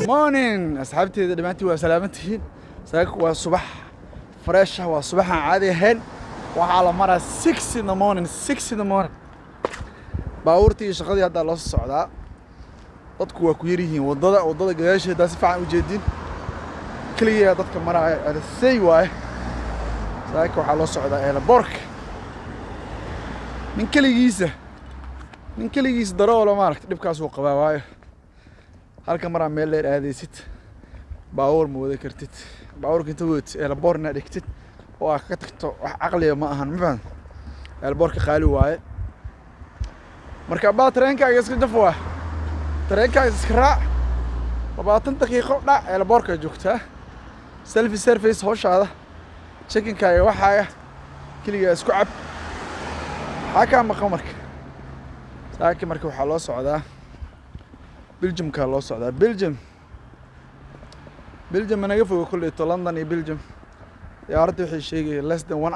morning أصحابتي إذا دمعتي وسلامتهين ساك وصباح فريش وصباح عادي هن وعلى مرة 6 in the morning 6 in the morning باورتي شغلي هذا الله الصعداء dadku waa ku yar yihiin wadada gadaasheeda si fiican u jeedin kaliya dadka maraya ada say waay saaka waxa loo socdaa airport min kaligiisa daroolo maaragtay dhibkaas uu qabaa waayo halka maraa meel dheer aadaysid baawur ma wada kartid baawurka inta wad airportna dhigtid oo aad ka tagto wax aqliya ma ahan ma faham airportka qaali waaye marka baa tareenkaaga iska jafwa tareenkaaga iska raac 20 daqiiqo dhac airportka joogtaa self service hawshaada checking-kaaga waxaaga kaliya isku cab xaaka maqan marka saaki marka waxa loo socdaa Belgium ka loo socdaa Belgium anaga fogo kulli London iyo Belgium diyaaradu waxay sheegay less than 1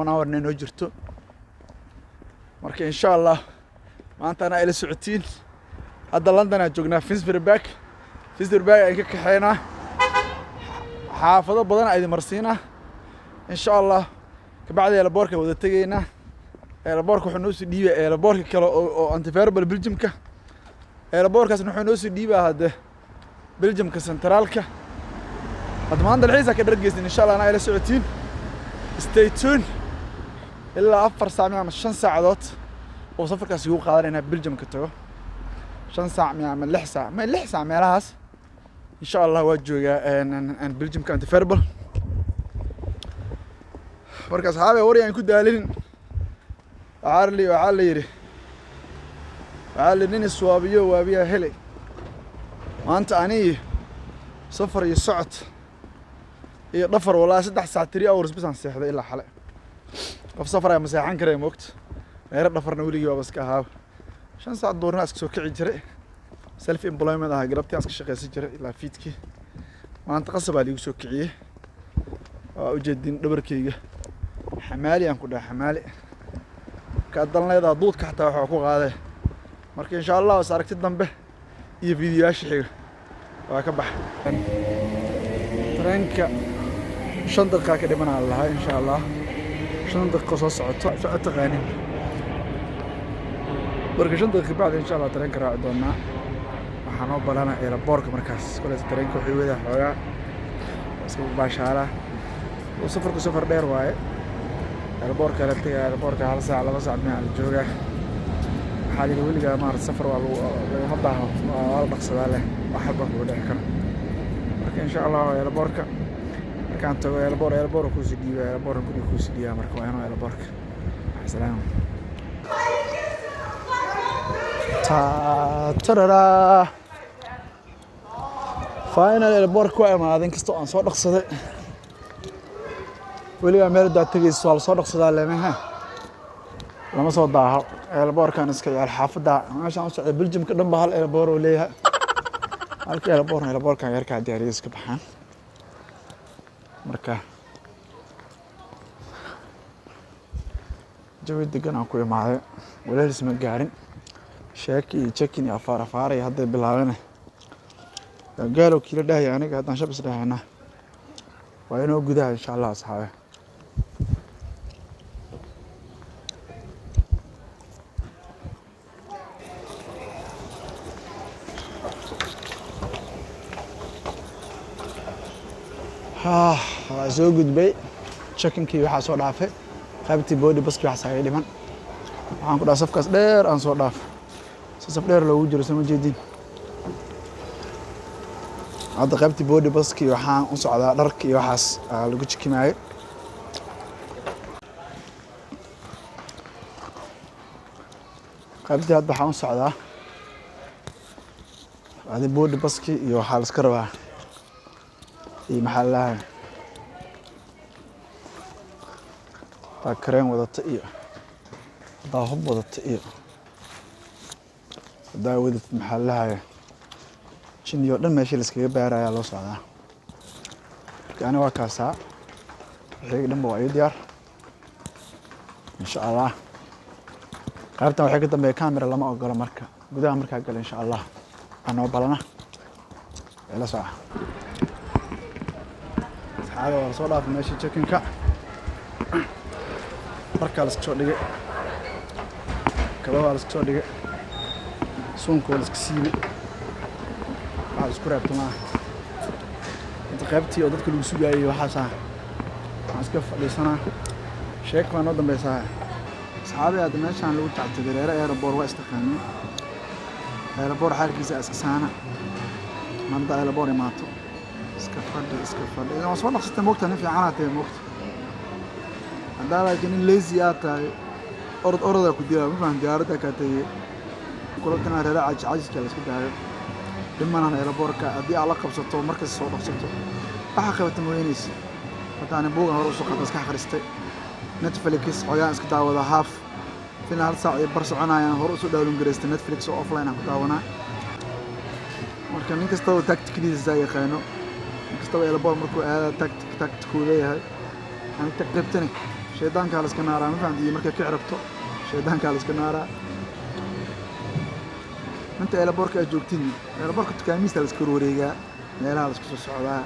hour noo jirto marka insha Allah maanta ana ila socotiin hadda London aan joognaa Finsbury ay ka kaxeynaa xaafado badan ay marsiina insha Allah ka bacdi airportka wada tageena airportka wuxuu noo soo dhiibay airportka kale oo antiverbal Belgiumka airportkaas wuxuu noo soo dhiibay hadda Belgiumka centralka hadda maanta dalxiis ka dhargeysan insha Allah ana ila socotiin stay tuned ilaa 4 saac ama 5 saacadood oo safarkaas ugu qaadanayna Belgiumka tago 5 saac ama 6 saac meelahaas insha Allah waa joogaa aan Belgiumka antiverbal markaas haabe wari aan ku daalin waxaa la yiri nin iswaabiyo waabiya helay maanta ani safar iyo socod iyo dhafar walaa 3 saac 3 hours bisan seexday ilaa xalay qof safar ay maseexan karay moogta meera dhafarna weligii waa iska ahaa 5 saac doorna iska soo kici jiray self employment ah galabtii iska shaqeysan jiray ilaa fiidkii maanta qasab aan igu soo kiciyay oo u jeedin dhabarkayga xamaali aan ku dhahay xamaali ka dalneeda duudka xataa waxa ku qaaday marka insha Allah is aragti dambe iyo fiidiyoyaasha xiga waa ka bax tareenka 5 daqiiqo ka dhiman Allah insha Allah 5 daqiiqo soo socoto qaanin marka 5 daqiiqo baad insha Allah tareenka raaci doonaa waxaan oo balana airportka markaas kale tareenka wuxuu wada xoogaa isku baashaala oo safar dheer waaye airportka la tagay airportka 1 saac 2 saac meel jooga waxaa laga weligaa maar safar waa lagu baahan waa la dhaqsadaa leh wax walba ku dhici karo marka insha Allah airportka markaan tago airportka ku sii dhiibay airportka ku sii dhiibay marka waa inuu airportka salaam tarara final airportka waa imaadan kasto aan soo dhaqsaday weligaa meel daa tagayso waa soo dhaqsadaa leemaha lama soo daaho airportkan iska yaal xaafada meeshaan u socda Belgiumka dhan baa hal airport oo leeyahay halka airportkan yarka diyaariyo iska baxaan marka jawi degan aan ku imaaday walaal isma gaarin sheeki iyo check-in iyo afaar ay hadda bilaabeen gaalo kila dhahay aniga haddaan shab is dhahayna waa inoo gudaha insha Allah asxaabe soo gudbay check-in-kii waxa soo dhaafay qaybtii body bus waxa saay dhiman waxaan ku dhaaf safkaas dheer aan soo dhaaf saf dheer loogu jiro sama jeedin hadda qaybtii body bus-kii waxaan u socdaa dharkii waxaas lagu jikimaayay qaybtii hadda waxaan u socdaa body bus-kii iyo waxa la iska rabaa iyo maxallaha kareen wadata iyo daahub wadata iyo daawada maxallaha jiniyo dhan meeshii la iskaga baarayaa loo socdaa yani waa kaasaa wixii dhanba waa ii diyaar insha Allah qaybtan waxay ka dambeeyay camera lama ogola marka gudaha markaa gal insha Allah anoo balana ila soo saxaada waa soo dhaaf meeshii checking-ka marka la iska soo dhigay kabaha la iska soo dhigay suunka la iska siibay waxa isku raabtama inta qaybtii oo dadka lagu sugayay waxa saa aan iska fadhiisanaa sheek baan oo dambaysaa saxaabada aad meeshaan lagu tactay dareere airport waa istaqaanay airport xaalkiisa iska saana manda airport imaato iska fadhi inoo soo dhaqsatay moogta nin fiican aad tahay moogta hadaa laakiin in lazy aad tahay orada ku diraa ma faham gaarada ka tahay kulantana reera cajiska la isku daayo dhimanaan airportka haddii aad la qabsato markaas soo dhaqsato waxa qaybta mooyeenaysa hadaan buugan hore u soo qaatay iska akhristay Netflix xogaan iska daawada half final saac iyo bar soconayaan hore u soo download gareystay Netflix oo offline ku daawanaa marka nin kasta oo tactics ay yaqaano nin kasta oo airport markuu aada tactics ku leeyahay aan taqribtani shaydaanka la iska naaraa ma fahamtay marka ka cirabto shaydaanka la iska naaraa inta airportka joogtiin airportka dukaamista la iska wareegaa meelaha la iska soo socdaa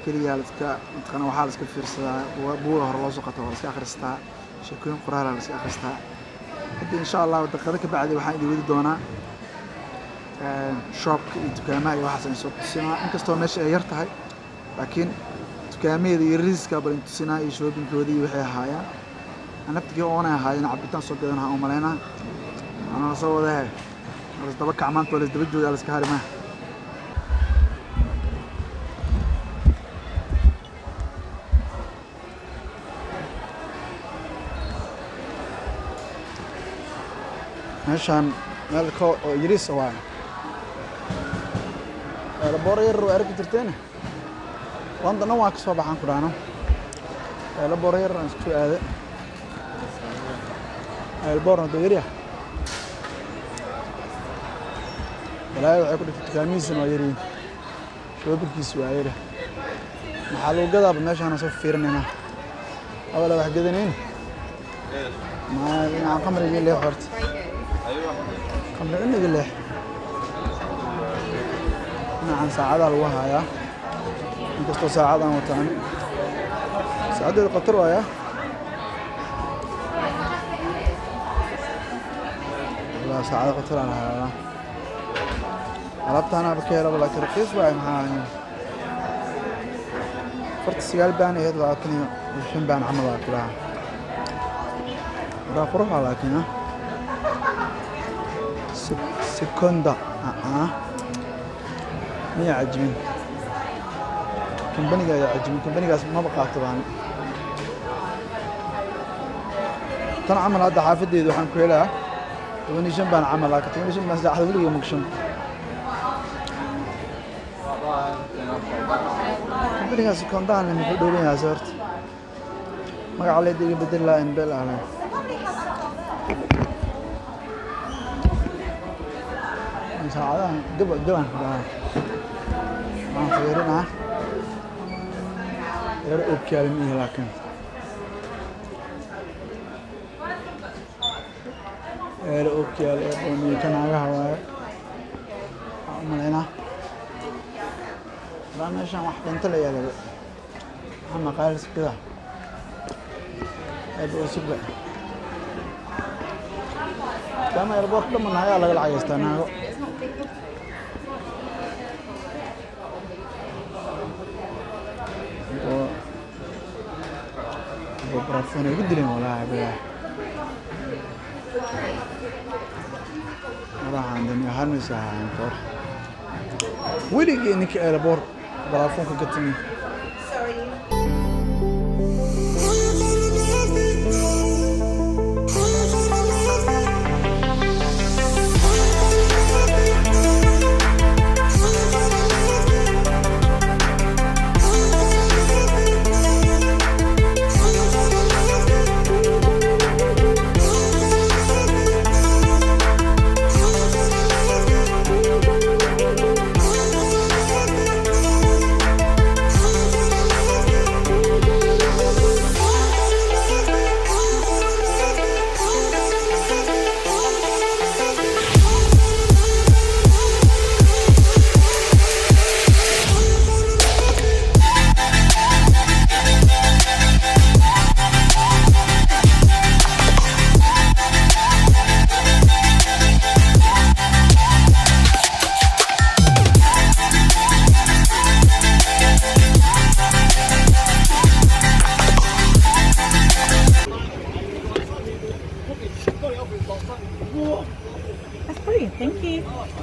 kaliya la iska intana waxa la iska fiirsadaa buuga hore loo soo qato la iska akhristaa sheekooyin qoraal la iska akhristaa hadda insha Allah daqiiqada ka bacdi waxaan idin wadi doonaa shopka iyo dukaamaha iyo waxaas soo tusinaa inkastoo meesha ay yar tahay laakiin dukaamada iyo riiska bal tusinaa iyo shoppingkooda iyo waxay ahaayeen anabtiga oo aan ahaayeen cabitaan soo gadanaa oo maleena ana soo wadahay bas daba kacmaanta wala daba jooga la iska harimaa meeshaan meel ka oo yiriis waa airport yar oo arki jirteen London waa ka soo baxan ku dhaano airport yar aan isku aaday airport dheeriya walaahi waxay ku dhigtay dukaamihiisa oo yariin shoobkiisu waa yar maxaa loo gadaa meeshaan soo fiirinayna awala wax gadanayn ma inaan qamriga leeyahay horta قبل إني قلّه نعم ساعة الوها يا أنت استو ساعة وتاني ساعة القطر ويا لا ساعة القطر أنا عرفت أنا بكير ولا ترخيص وين معاني فرت السيال باني هذا لكن الحين بان عملها كلها راح لكن سكوندا مية عجمين كمباني قاعد عجمين كمباني قاعد ما بقى طبعا ترى عمل هذا حافظ يدو حن كلها توني جنبان عمل لكن توني جنبان زعل ولي يوم مكشم كمباني قاعد سكوندا أنا مفضولين يا زرت ما عليه دي بدل لا إنبل عليه ساعة دبن ما فيرنا يرقب كلمة لكن يرقب كلمة كان على هواء عملنا رانا شام واحد انت اللي يلا هم قال كذا ابو سبع كما يربط لما نهاية على العيستانا برافون يقدرين ولا عبيه راح عندنا هرمسة عنتور ولي إنك أربور برافون كقتني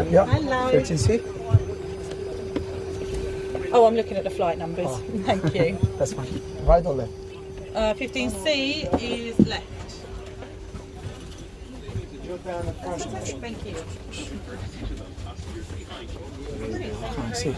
Yeah. Hello. 13C. Oh, I'm looking at the flight numbers. Thank you. That's fine. Right or left? 15C is left. Thank you. Can't see.